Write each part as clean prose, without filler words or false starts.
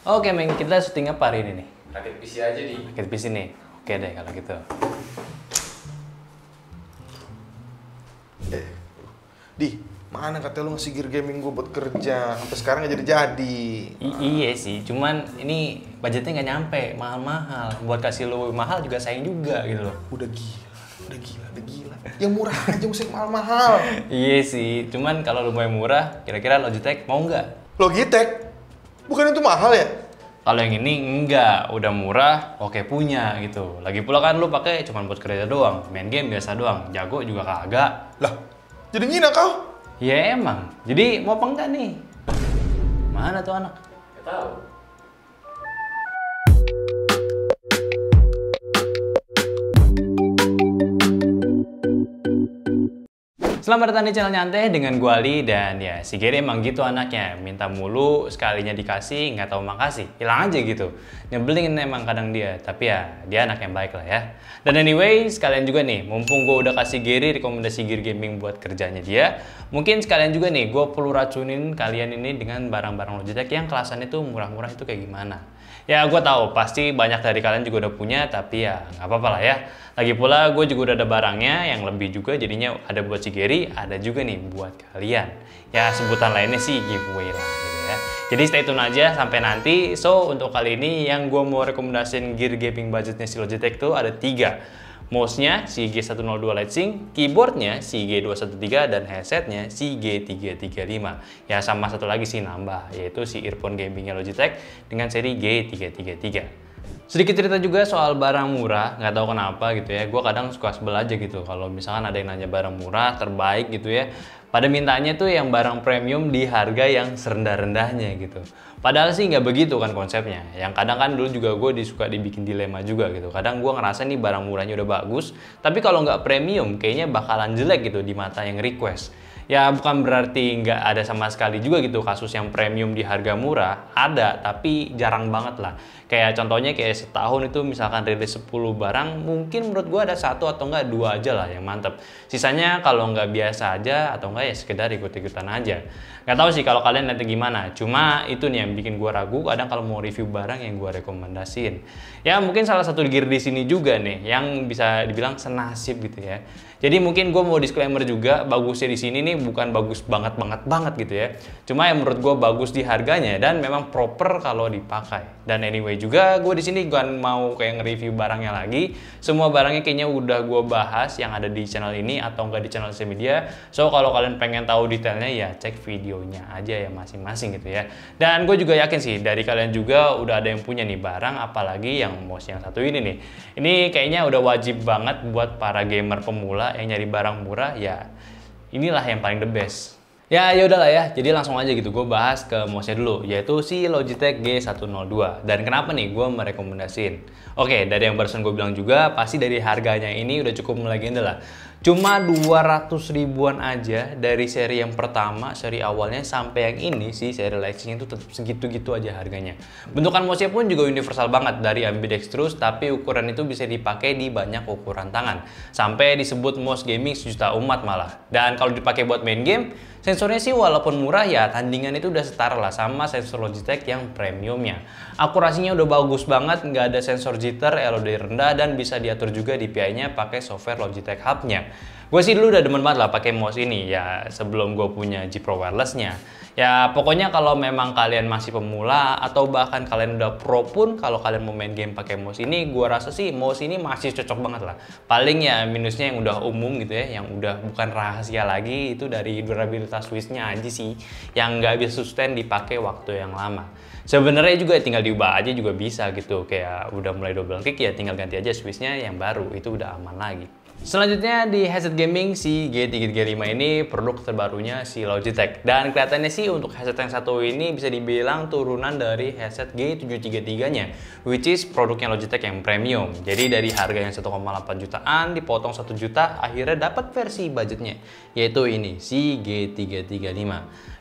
Oke, Meng, kita syuting apa hari ini nih? Rakit PC aja di. Rakit PC nih. Oke deh kalau gitu. Di, mana katanya lu ngasih gear gaming gue buat kerja? Sampai sekarang nggak jadi-jadi. Iya sih, cuman ini budgetnya nggak nyampe, mahal-mahal. Buat kasih lu mahal juga sayang juga gitu loh. Udah gila. Yang murah aja musik mahal-mahal. Iya sih, cuman kalau lu mau yang murah, kira-kira Logitech mau nggak? Logitech? Bukan itu mahal ya? Kalau yang ini enggak, udah murah, oke punya gitu. Lagi pula kan lu pakai cuman buat kerja doang, main game biasa doang, jago juga kagak. Lah, jadi ngina kau? Ya emang. Jadi mau apa enggak nih? Mana tuh anak? Gak tahu. Selamat datang di channel Nyantai dengan gue Ali, dan ya si Gary emang gitu anaknya, minta mulu, sekalinya dikasih nggak tahu makasih, hilang aja gitu. Nyebelin emang kadang dia, tapi ya dia anak yang baik lah ya. Dan anyway, sekalian juga nih, mumpung gue udah kasih Gary rekomendasi gear gaming buat kerjanya dia, mungkin sekalian juga nih gue perlu racunin kalian ini dengan barang-barang Logitech yang kelasannya tuh murah-murah itu kayak gimana. Ya gue tahu pasti banyak dari kalian juga udah punya, tapi ya nggak apa-apa lah ya. Lagi pula gue juga udah ada barangnya yang lebih juga, jadinya ada buat si Gary, ada juga nih buat kalian. Ya sebutan lainnya sih giveaway lah gitu ya. Jadi stay tune aja sampai nanti. So untuk kali ini yang gue mau rekomendasiin gear gaming budgetnya si Logitech tuh ada 3. Mouse-nya si G102 Lightsync, keyboardnya si G213, dan headsetnya si G335. Ya sama satu lagi sih nambah, yaitu si earphone gamingnya Logitech dengan seri G333. Sedikit cerita juga soal barang murah, nggak tahu kenapa gitu ya, gue kadang suka sebel aja gitu kalau misalkan ada yang nanya barang murah, terbaik gitu ya, pada mintanya tuh yang barang premium di harga yang serendah-rendahnya gitu. Padahal sih nggak begitu kan konsepnya. Yang kadang kan dulu juga gue suka dibikin dilema juga gitu. Kadang gue ngerasa nih barang murahnya udah bagus, tapi kalau nggak premium kayaknya bakalan jelek gitu di mata yang request. Ya bukan berarti nggak ada sama sekali juga gitu kasus yang premium di harga murah, ada tapi jarang banget lah. Kayak contohnya kayak setahun itu misalkan rilis 10 barang, mungkin menurut gue ada 1 atau enggak 2 aja lah yang mantep. Sisanya kalau nggak biasa aja atau enggak ya sekedar ikut-ikutan aja. Nggak tahu sih kalau kalian nanti gimana, cuma itu nih yang bikin gue ragu kadang kalau mau review barang yang gue rekomendasiin. Ya mungkin salah satu gear di sini juga nih yang bisa dibilang senasib gitu ya. Jadi mungkin gue mau disclaimer juga, bagusnya di sini nih bukan bagus banget gitu ya. Cuma yang menurut gue bagus di harganya dan memang proper kalau dipakai. Dan anyway juga gue di sini gak mau kayak nge-review barangnya lagi. Semua barangnya kayaknya udah gue bahas yang ada di channel ini atau enggak di channel social media. So kalau kalian pengen tahu detailnya ya cek videonya aja ya masing-masing gitu ya. Dan gue juga yakin sih dari kalian juga udah ada yang punya nih barang, apalagi yang mouse yang satu ini nih. Ini kayaknya udah wajib banget buat para gamer pemula yang nyari barang murah, ya inilah yang paling the best. Ya udahlah ya, jadi langsung aja gitu gue bahas ke mouse-nya dulu, yaitu si Logitech G102. Dan kenapa nih gue merekomendasiin? Oke, dari yang barusan gue bilang juga, pasti dari harganya ini udah cukup melegenda lah. Cuma 200 ribuan aja dari seri yang pertama, seri awalnya sampai yang ini sih, seri Lightsync itu tetap segitu-gitu aja harganya. Bentukan mouse-nya pun juga universal banget, dari ambidextrous, tapi ukuran itu bisa dipakai di banyak ukuran tangan. Sampai disebut mouse gaming sejuta umat malah. Dan kalau dipakai buat main game, sensornya sih walaupun murah ya tandingan itu udah setara lah sama sensor Logitech yang premiumnya. Akurasinya udah bagus banget, nggak ada sensor jitter, LOD rendah, dan bisa diatur juga DPI-nya pakai software Logitech Hub-nya. Gue sih dulu udah demen banget lah pakai mouse ini ya sebelum gue punya G Pro Wireless-nya. Ya pokoknya kalau memang kalian masih pemula atau bahkan kalian udah pro pun, kalau kalian mau main game pakai mouse ini, gue rasa sih mouse ini masih cocok banget lah. Paling ya minusnya yang udah umum gitu ya, yang udah bukan rahasia lagi, itu dari durabilitas switch-nya aja sih yang nggak bisa sustain dipakai waktu yang lama. Sebenarnya juga tinggal diubah aja juga bisa gitu, kayak udah mulai double click ya tinggal ganti aja switch-nya yang baru, itu udah aman lagi. Selanjutnya di headset gaming si G335 ini produk terbarunya si Logitech, dan kelihatannya sih untuk headset yang satu ini bisa dibilang turunan dari headset G733-nya, which is produknya Logitech yang premium. Jadi dari harga yang 1,8 jutaan dipotong 1 juta, akhirnya dapat versi budgetnya, yaitu ini si G335.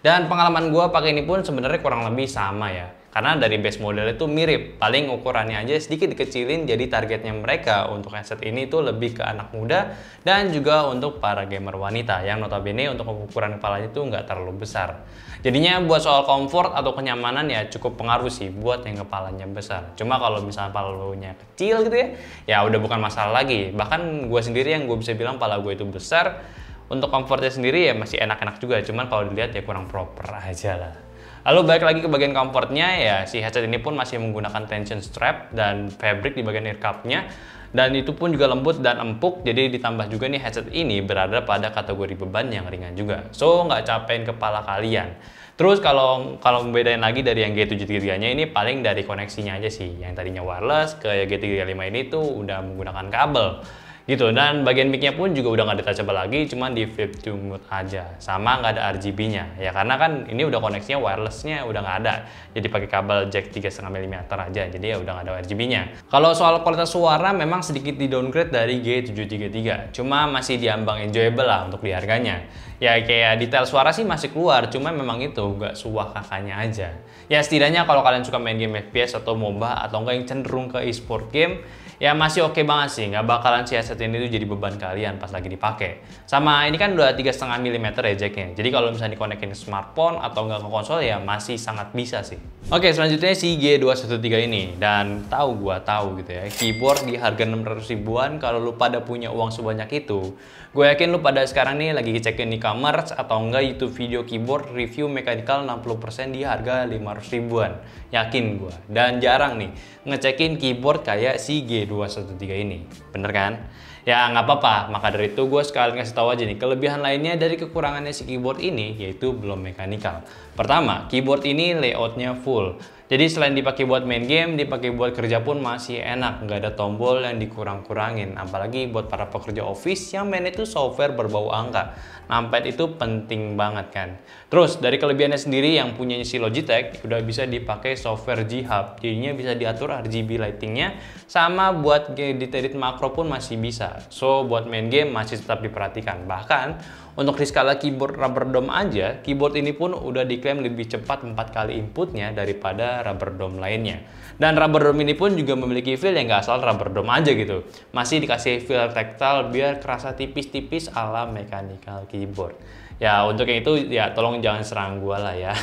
Dan pengalaman gue pakai ini pun sebenarnya kurang lebih sama ya. Karena dari base model itu mirip, paling ukurannya aja sedikit dikecilin, jadi targetnya mereka untuk headset ini tuh lebih ke anak muda dan juga untuk para gamer wanita yang notabene untuk ukuran kepalanya itu nggak terlalu besar. Jadinya buat soal comfort atau kenyamanan ya cukup pengaruh sih buat yang kepalanya besar. Cuma kalau misalnya palunya kecil gitu ya udah bukan masalah lagi. Bahkan gue sendiri yang gue bisa bilang pala gue itu besar, untuk comfortnya sendiri ya masih enak-enak juga. Cuman kalau dilihat ya kurang proper aja lah. Lalu balik lagi ke bagian comfortnya, ya si headset ini pun masih menggunakan tension strap dan fabric di bagian ear cup-nya. Dan itu pun juga lembut dan empuk, jadi ditambah juga nih headset ini berada pada kategori beban yang ringan juga. So, nggak capein kepala kalian. Terus kalau membedain lagi dari yang G735-nya ini paling dari koneksinya aja sih. Yang tadinya wireless ke G335 ini tuh udah menggunakan kabel. Gitu, dan bagian mic-nya pun juga udah nggak detachable lagi, cuman di flip to mute aja, sama nggak ada RGB-nya ya, karena kan ini udah koneksinya wireless-nya udah nggak ada, jadi pakai kabel jack 3,5 mm aja, jadi ya udah nggak ada RGB-nya. Kalau soal kualitas suara memang sedikit di downgrade dari G733, cuma masih diambang enjoyable lah untuk di harganya. Ya kayak detail suara sih masih keluar, cuma memang itu nggak suah kakaknya aja. Ya setidaknya kalau kalian suka main game FPS atau MOBA atau enggak yang cenderung ke e-sport game, ya masih oke banget sih, nggak bakalan si headset ini tuh jadi beban kalian pas lagi dipakai. Sama ini kan udah 3,5 mm ya jacknya, jadi kalau misalnya dikonekin ke smartphone atau nggak ke konsol ya masih sangat bisa sih. Oke, selanjutnya si G213 ini, dan gua tahu gitu ya, keyboard di harga 600 ribuan, kalau lu pada punya uang sebanyak itu, gue yakin lu pada sekarang nih lagi ngecekin e-commerce atau enggak YouTube video keyboard review mechanical 60% di harga 500 ribuan. Yakin gue. Dan jarang nih ngecekin keyboard kayak si G213 ini. Bener kan? Ya nggak apa-apa, maka dari itu gue sekalian ngasih tahu aja nih kelebihan lainnya dari kekurangannya si keyboard ini, yaitu belum mechanical. Pertama, keyboard ini layoutnya full. Jadi selain dipakai buat main game, dipakai buat kerja pun masih enak, nggak ada tombol yang dikurang-kurangin. Apalagi buat para pekerja office yang main itu software berbau angka. Numpad itu penting banget kan. Terus dari kelebihannya sendiri yang punya si Logitech udah bisa dipakai software G-Hub, jadinya bisa diatur RGB lightingnya, sama buat edit makro pun masih bisa. So buat main game masih tetap diperhatikan. Bahkan untuk di skala keyboard rubber dome aja, keyboard ini pun udah diklaim lebih cepat 4 kali inputnya daripada rubber dome lainnya. Dan rubber dome ini pun juga memiliki feel yang nggak asal rubber dome aja gitu. Masih dikasih feel tactile biar kerasa tipis-tipis ala mechanical keyboard. Ya untuk yang itu ya tolong jangan serang gua lah ya.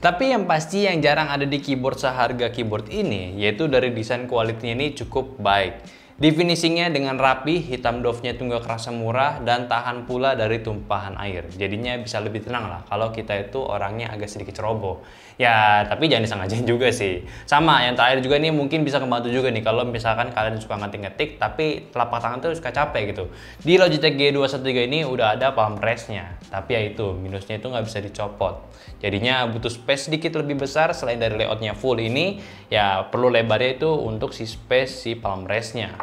Tapi yang pasti yang jarang ada di keyboard seharga keyboard ini, yaitu dari desain kualitinya ini cukup baik. Definisinya dengan rapi, hitam doff-nya itu nggak kerasa murah, dan tahan pula dari tumpahan air. Jadinya bisa lebih tenang lah kalau kita itu orangnya agak sedikit ceroboh. Ya, tapi jangan disengajain juga sih. Sama, yang terakhir juga nih mungkin bisa membantu juga nih kalau misalkan kalian suka ngetik-ngetik tapi telapak tangan tuh suka capek gitu. Di Logitech G213 ini udah ada palm rest-nya, tapi ya itu, minusnya itu nggak bisa dicopot. Jadinya butuh space sedikit lebih besar. Selain dari layoutnya full ini, ya perlu lebarnya itu untuk si space si palm rest-nya.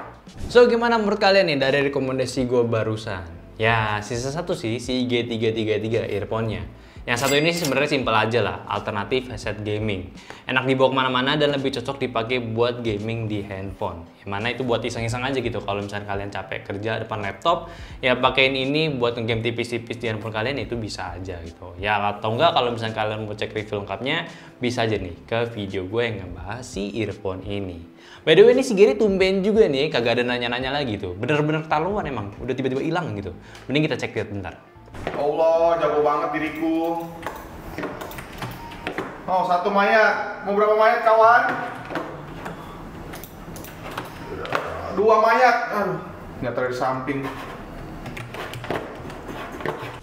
So gimana menurut kalian nih dari rekomendasi gue barusan? Ya sisa satu sih si G333 earphone-nya. Yang satu ini sih sebenarnya simpel aja lah, alternatif headset gaming. Enak dibawa kemana-mana dan lebih cocok dipakai buat gaming di handphone. Yang mana itu buat iseng-iseng aja gitu. Kalau misalnya kalian capek kerja depan laptop, ya pakein ini buat game tipis-tipis di handphone kalian, itu bisa aja gitu. Ya atau enggak kalau misalnya kalian mau cek review lengkapnya, bisa aja nih ke video gue yang ngebahas si earphone ini. By the way, ini si Gary tumben juga nih, kagak ada nanya-nanya lagi tuh. Bener-bener ketahuan emang, udah tiba-tiba hilang gitu. Mending kita cek lihat bentar. Allah, jago banget diriku. Oh, satu mayat. Mau berapa mayat, kawan? Dua mayat. Aduh, nggak terlalu samping.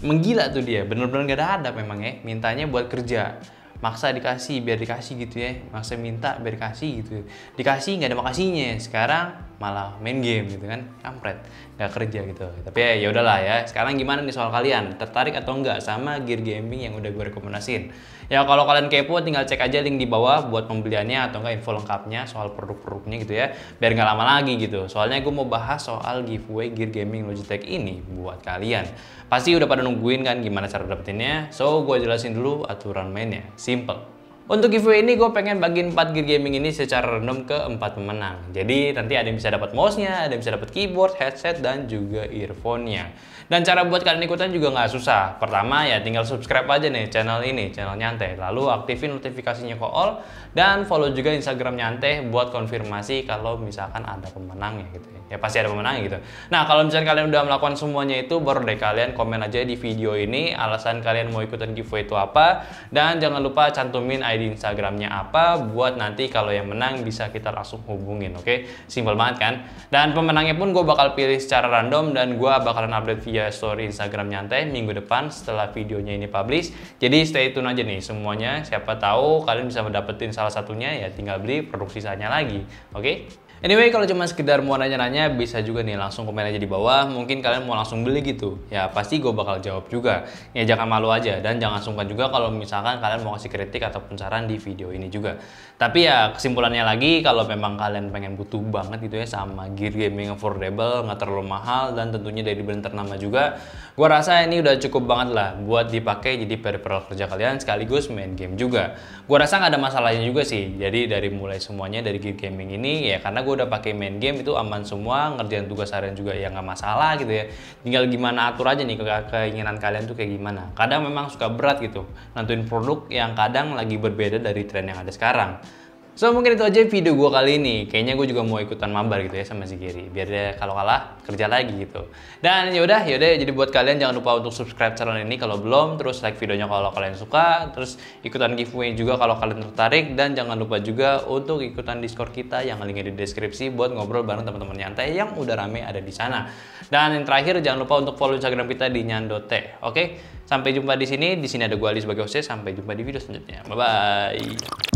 Menggila tuh dia, bener-bener gak ada adab memang ya. Mintanya buat kerja. Maksa dikasih, biar dikasih gitu ya. Maksa minta, biar dikasih gitu. Dikasih nggak ada makasihnya. Sekarang malah main game gitu kan, kampret, nggak kerja gitu. Tapi ya udahlah ya. Sekarang gimana nih soal kalian? Tertarik atau enggak sama gear gaming yang udah gue rekomendasiin? Ya kalau kalian kepo tinggal cek aja link di bawah buat pembeliannya atau enggak info lengkapnya soal produk-produknya gitu ya. Biar nggak lama lagi gitu. Soalnya gue mau bahas soal giveaway gear gaming Logitech ini buat kalian. Pasti udah pada nungguin kan gimana cara dapetinnya. So gue jelasin dulu aturan mainnya. Simple. Untuk giveaway ini gue pengen bagiin 4 gear gaming ini secara random ke 4 pemenang. Jadi nanti ada yang bisa dapat mouse-nya, ada yang bisa dapat keyboard, headset, dan juga earphone-nya. Dan cara buat kalian ikutan juga nggak susah. Pertama ya tinggal subscribe aja nih channel ini, channel Nyantai. Lalu aktifin notifikasinya ke all dan follow juga Instagram Nyantai buat konfirmasi kalau misalkan ada pemenangnya gitu ya. Ya pasti ada pemenangnya gitu. Nah, kalau misalkan kalian udah melakukan semuanya itu, baru deh kalian komen aja di video ini alasan kalian mau ikutan giveaway itu apa, dan jangan lupa cantumin ID Instagramnya apa buat nanti kalau yang menang bisa kita langsung hubungin, oke? Simpel banget kan? Dan pemenangnya pun gue bakal pilih secara random dan gue bakalan update via story Instagram Nyantai minggu depan setelah videonya ini publish. Jadi stay tune aja nih semuanya, siapa tahu kalian bisa mendapetin salah satunya, ya tinggal beli produk sisanya lagi, oke? Anyway, kalau cuma sekedar mau nanya-nanya, bisa juga nih langsung komen aja di bawah. Mungkin kalian mau langsung beli gitu. Ya pasti gue bakal jawab juga. Ya jangan malu aja dan jangan sungkan juga kalau misalkan kalian mau kasih kritik ataupun saran di video ini juga. Tapi ya kesimpulannya lagi, kalau memang kalian pengen butuh banget gitu ya sama gear gaming affordable, nggak terlalu mahal dan tentunya dari brand ternama juga, gue rasa ini udah cukup banget lah buat dipakai jadi peripheral kerja kalian sekaligus main game juga. Gue rasa nggak ada masalahnya juga sih. Jadi dari mulai semuanya dari gear gaming ini ya karena gue udah pakai main game itu aman semua, ngerjain tugas harian juga ya nggak masalah gitu ya. Tinggal gimana atur aja nih keinginan kalian tuh kayak gimana. Kadang memang suka berat gitu nentuin produk yang kadang lagi berbeda dari tren yang ada sekarang. So mungkin itu aja video gue kali ini. Kayaknya gue juga mau ikutan mabar gitu ya sama si Giri, biar dia kalau kalah kerja lagi gitu. Dan yaudah jadi buat kalian jangan lupa untuk subscribe channel ini kalau belum, terus like videonya kalau kalian suka, terus ikutan giveaway juga kalau kalian tertarik, dan jangan lupa juga untuk ikutan Discord kita yang linknya di deskripsi buat ngobrol bareng teman-teman Nyantai yang udah rame ada di sana. Dan yang terakhir jangan lupa untuk follow Instagram kita di nyandote. Oke, sampai jumpa di sini. Di sini ada gue Ali sebagai host. Sampai jumpa di video selanjutnya. Bye bye.